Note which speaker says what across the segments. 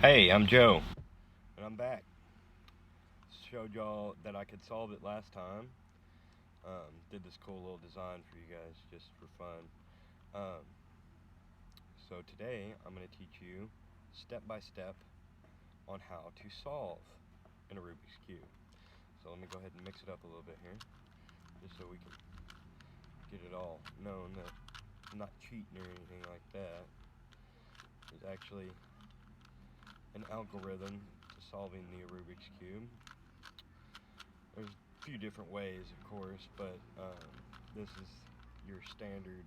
Speaker 1: Hey, I'm Joe, and I'm back. Showed y'all that I could solve it last time. Did this cool little design for you guys just for fun. Um, so today I'm going to teach you step by step on how to solve in a Rubik's Cube. So let me go ahead and mix it up a little bit here, just so we can get it all known that I'm not cheating or anything like that. There's actually an algorithm to solving the Rubik's Cube. There's a few different ways, of course, but this is your standard,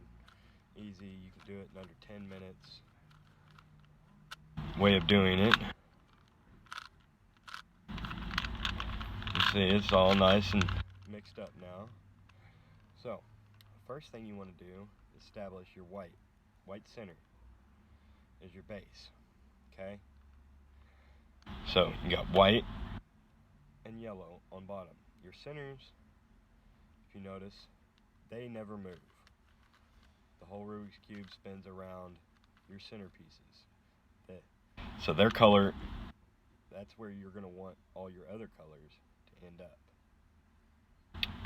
Speaker 1: easy, you can do it in under 10 minutes way of doing it. You see, it's all nice and mixed up now. So, first thing you want to do is establish your white center is your base, okay? So, you got white and yellow on bottom. Your centers, if you notice, they never move. The whole Rubik's Cube spins around your centerpieces. So their color, that's where you're going to want all your other colors to end up.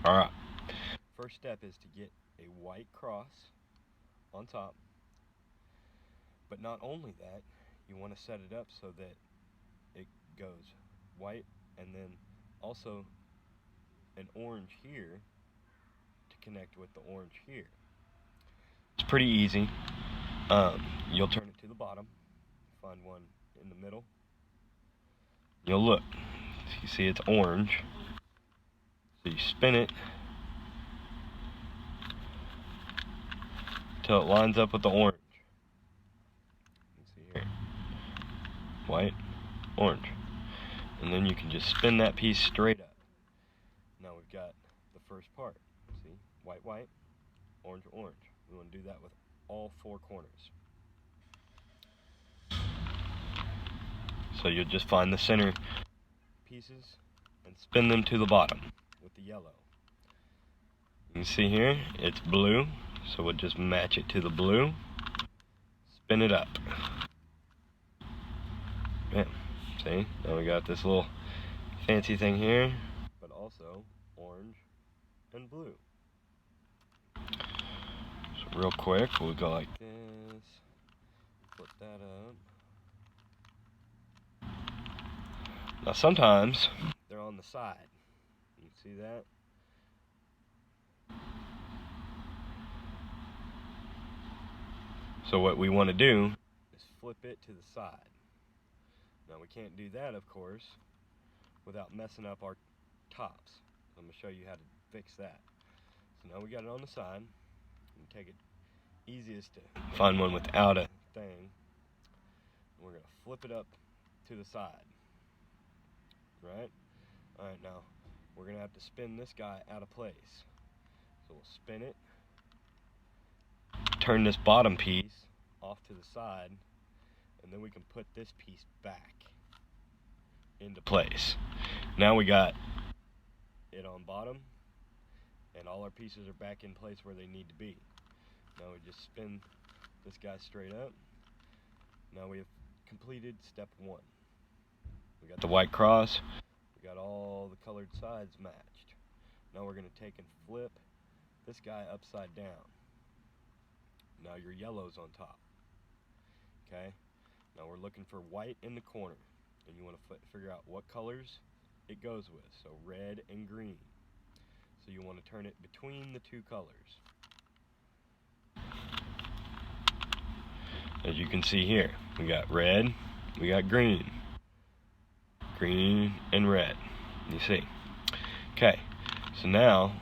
Speaker 1: Alright, first step is to get a white cross on top. But not only that, you want to set it up so that it goes white and then also an orange here to connect with the orange here. It's pretty easy. You'll turn it to the bottom, find one in the middle. You'll look. You see it's orange. So you spin it until it lines up with the orange. You can see here. White, orange. And then you can just spin that piece straight up. Now we've got the first part. See? White, white, orange, orange. We want to do that with all four corners. So you'll just find the center pieces and spin them to the bottom with the yellow. You can see here, it's blue, so we'll just match it to the blue. Spin it up. Bam. See? Now we got this little fancy thing here, but also orange and blue. So real quick, we'll go like this. Flip that up. Now sometimes they're on the side. You see that? So what we want to do is flip it to the side. Now we can't do that, of course, without messing up our tops. I'm going to show you how to fix that. So now we got it on the side. You take it easiest to find one without a thing. We're going to flip it up to the side. Right? Alright, now we're going to have to spin this guy out of place. So we'll spin it, turn this bottom piece off to the side, and then we can put this piece back into place. Now we got it on bottom, and all our pieces are back in place where they need to be. Now we just spin this guy straight up. Now we have completed step one. We got the white cross, we got all the colored sides matched. Now we're going to take and flip this guy upside down. Now your yellow's on top. Okay? Now we're looking for white in the corner, and you want to figure out what colors it goes with. So red and green. So you want to turn it between the two colors. As you can see here, we got red, we got green. Green and red. You see. Okay, so now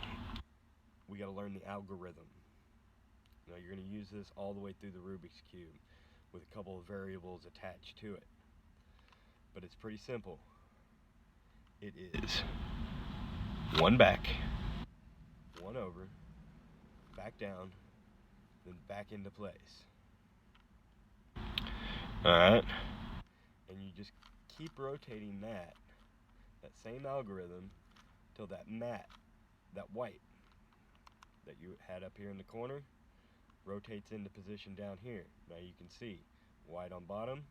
Speaker 1: we got to learn the algorithm. Now you're going to use this all the way through the Rubik's Cube with a couple of variables attached to it. But it's pretty simple. It is one back, one over, back down, then back into place. Alright? And you just keep rotating that same algorithm till that white that you had up here in the corner rotates into position down here. Now you can see white on bottom,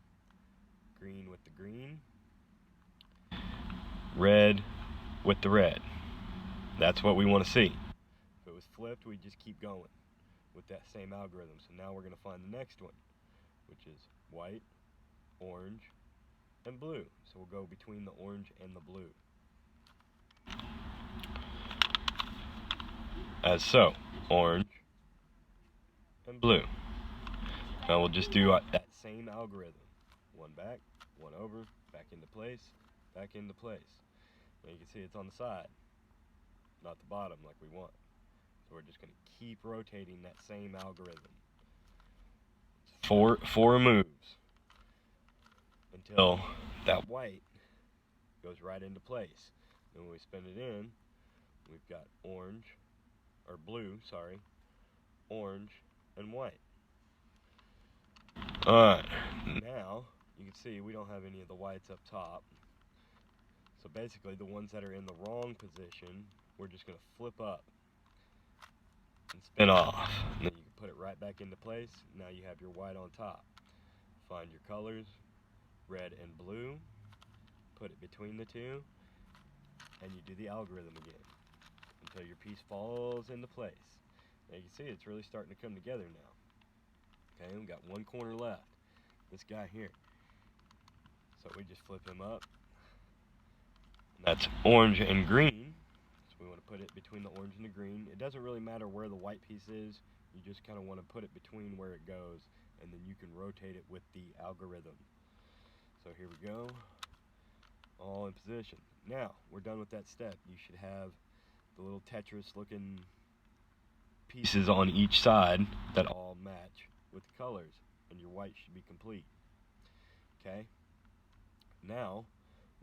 Speaker 1: green with with the green, red with the red. That's what we want to see. If it was flipped, we just keep going with that same algorithm. So now we're going to find the next one, which is white, orange, and blue. So we'll go between the orange and the blue. As so, orange and blue. Now we'll just do that same algorithm. One back, one over, back into place, back into place. Now you can see it's on the side, not the bottom like we want. So we're just going to keep rotating that same algorithm. Four moves until that white goes right into place. Then when we spin it in, we've got orange, or blue, sorry, orange, and white. Alright, now you can see we don't have any of the whites up top. So basically the ones that are in the wrong position, we're just going to flip up and spin off. And then you can put it right back into place. Now you have your white on top. Find your colors, red and blue, put it between the two, and you do the algorithm again until your piece falls into place. Now you can see it's really starting to come together now. Okay, we've got one corner left, this guy here. So we just flip him up. And that's orange and green. So we want to put it between the orange and the green. It doesn't really matter where the white piece is. You just kind of want to put it between where it goes, and then you can rotate it with the algorithm. So here we go, all in position. Now, we're done with that step. You should have the little Tetris looking pieces on each side that all match with the colors, and your white should be complete. Okay? Now,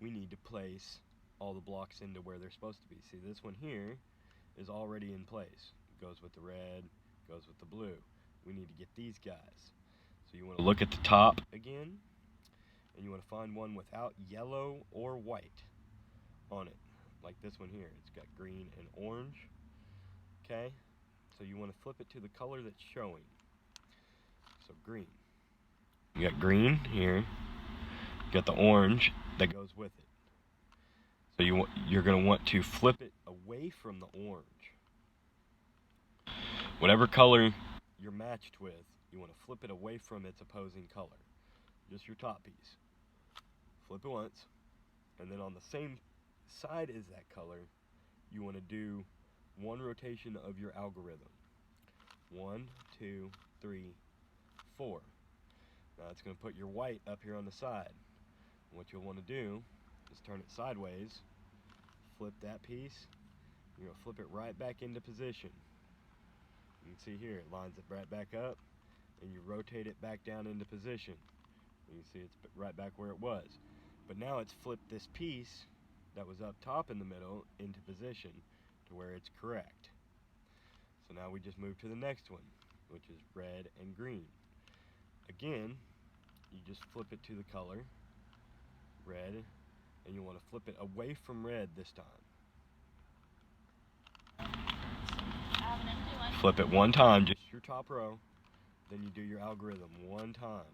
Speaker 1: we need to place all the blocks into where they're supposed to be. See, this one here is already in place. It goes with the red, goes with the blue. We need to get these guys. So you want to look at the top again, and you want to find one without yellow or white on it, like this one here. It's got green and orange. Okay? So you want to flip it to the color that's showing. So green. You got green here. You got the orange that goes with it. So you're going to want to flip it away from the orange. Whatever color you're matched with, you want to flip it away from its opposing color. Just your top piece. Flip it once, and then on the same side as that color, you want to do one rotation of your algorithm. 1, 2, 3, 4. Now it's going to put your white up here on the side. And what you'll want to do is turn it sideways, flip that piece, you're going to flip it right back into position. You can see here, it lines it right back up, and you rotate it back down into position. You can see it's right back where it was. But now it's flipped this piece that was up top in the middle into position to where it's correct. So now we just move to the next one, which is red and green. Again, you just flip it to the color, red, and you want to flip it away from red this time. Flip it one time, just your top row, then you do your algorithm one time.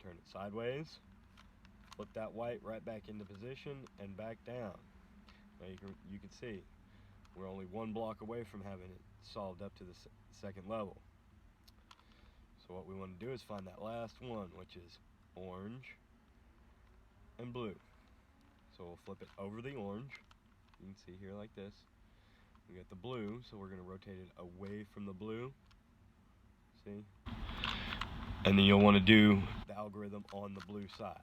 Speaker 1: Turn it sideways, flip that white right back into position and back down. Now you can see we're only one block away from having it solved up to the second level. So what we want to do is find that last one, which is orange and blue. So we'll flip it over the orange. You can see here like this. We got the blue, so we're going to rotate it away from the blue. See? And then you'll want to do the algorithm on the blue side.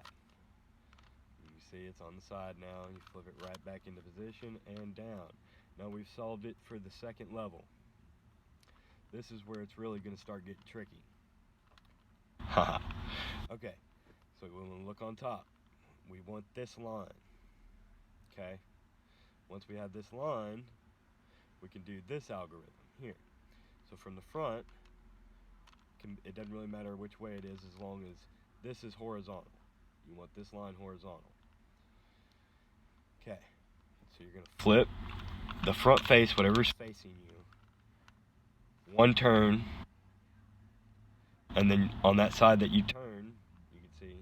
Speaker 1: You see it's on the side now. You flip it right back into position and down. Now we've solved it for the second level. This is where it's really going to start getting tricky. Haha. Okay, so when we look on top, we want this line. Okay? Once we have this line, we can do this algorithm here. So from the front, it doesn't really matter which way it is as long as this is horizontal. You want this line horizontal. Okay, so you're going to flip the front face, whatever's facing you, one turn, and then on that side that you turn, you can see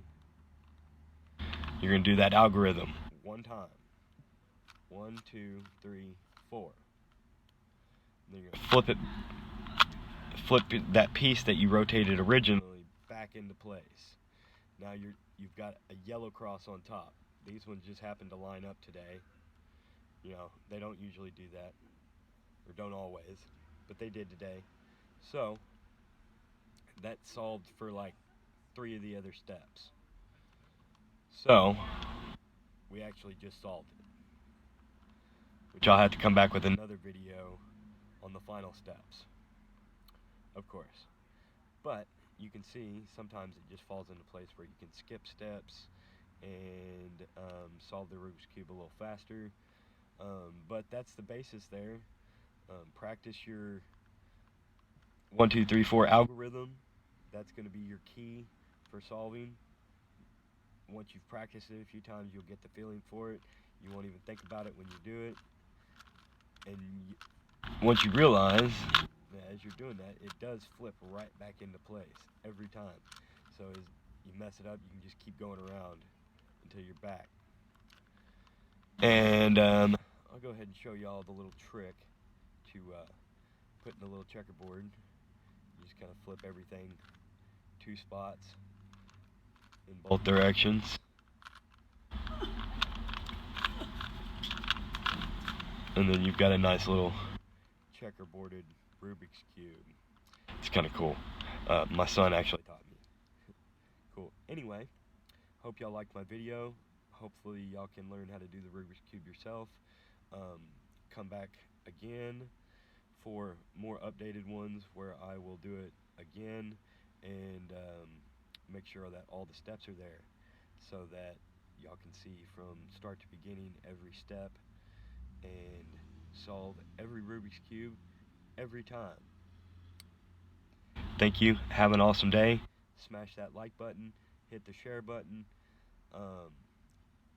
Speaker 1: You're going to do that algorithm one time. 1, 2, 3, 4. Then you're going to flip that piece that you rotated originally back into place. Now you've got a yellow cross on top. These ones just happen to line up today. You know, they don't usually do that, or don't always, but they did today. So that solved for like 3 of the other steps. So we actually just solved it, which I'll have to come back with another video on the final steps, of course. But you can see sometimes it just falls into place where you can skip steps and solve the Rubik's Cube a little faster. But that's the basis there. Practice your 1, 2, 3, 4 algorithm. That's going to be your key for solving. Once you've practiced it a few times, you'll get the feeling for it. You won't even think about it when you do it. And once you realize that as you're doing that, it does flip right back into place every time. So as you mess it up, you can just keep going around until you're back. And I'll go ahead and show y'all the little trick to put in the little checkerboard. You just kind of flip everything 2 spots in both directions. And then you've got a nice little checkerboarded Rubik's Cube. It's kind of cool. My son actually taught me. Cool. Anyway, hope y'all liked my video. Hopefully y'all can learn how to do the Rubik's Cube yourself. Come back again for more updated ones where I will do it again and make sure that all the steps are there so that y'all can see from start to beginning every step and solve every Rubik's Cube every time. Thank you. Have an awesome day. Smash that like button. Hit the share button.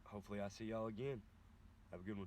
Speaker 1: Hopefully I see y'all again. Have a good one.